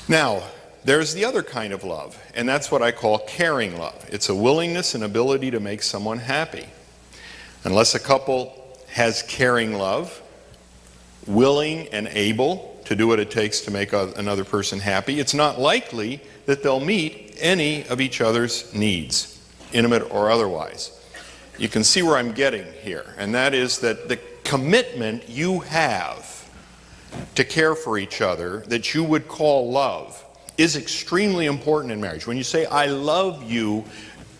Now, there's the other kind of love, and that's what I call caring love. It's a willingness and ability to make someone happy. Unless a couple has caring love, willing and able to do what it takes to make another person happy, it's not likely that they'll meet any of each other's needs, intimate or otherwise. You can see where I'm getting here, and that is that the commitment you have to care for each other that you would call love is extremely important in marriage. When you say, I love you,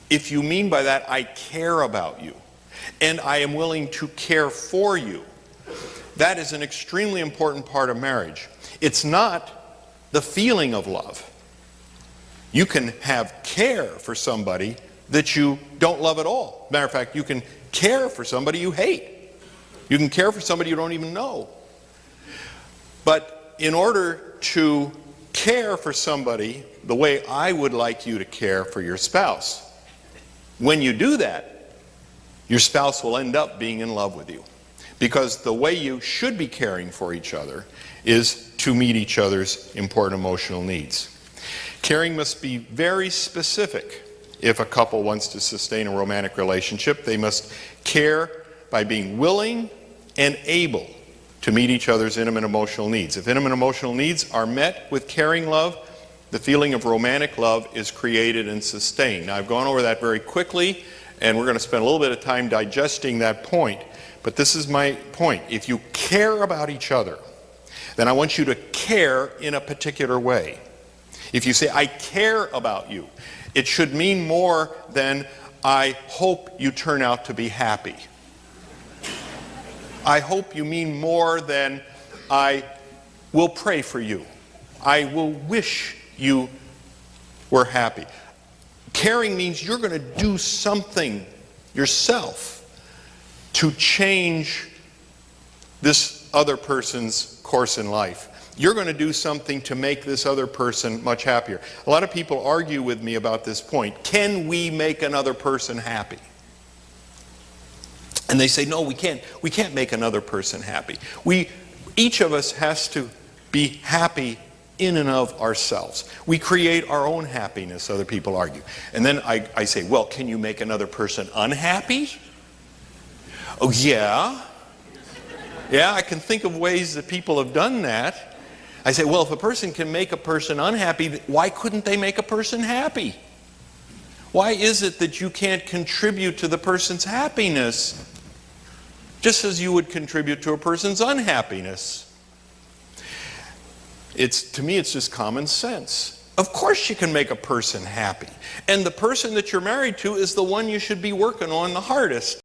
if you mean by that, I care about you, and I am willing to care for you, that is an extremely important part of marriage. It's not the feeling of love. You can have care for somebody that you don't love at all. Matter of fact, you can care for somebody you hate. You can care for somebody you don't even know. But in order to care for somebody the way I would like you to care for your spouse, when you do that, your spouse will end up being in love with you. Because the way you should be caring for each other is to meet each other's important emotional needs. Caring must be very specific. If a couple wants to sustain a romantic relationship, they must care by being willing and able to meet each other's intimate emotional needs. If intimate emotional needs are met with caring love, the feeling of romantic love is created and sustained. Now, I've gone over that very quickly, and we're going to spend a little bit of time digesting that point. But this is my point. If you care about each other, then I want you to care in a particular way. If you say, I care about you, it should mean more than, I hope you turn out to be happy. I hope you mean more than, I will pray for you. I will wish you were happy. Caring means you're going to do something yourself to change this other person's course in life. You're going to do something to make this other person much happier. A lot of people argue with me about this point. Can we make another person happy? And they say, no, we can't. We can't make another person happy. Each of us has to be happy in and of ourselves. We create our own happiness, other people argue. And then I say, well, can you make another person unhappy? Oh, yeah. Yeah, I can think of ways that people have done that. I say, well, if a person can make a person unhappy, why couldn't they make a person happy? Why is it that you can't contribute to the person's happiness just as you would contribute to a person's unhappiness? To me, it's just common sense. Of course you can make a person happy. And the person that you're married to is the one you should be working on the hardest.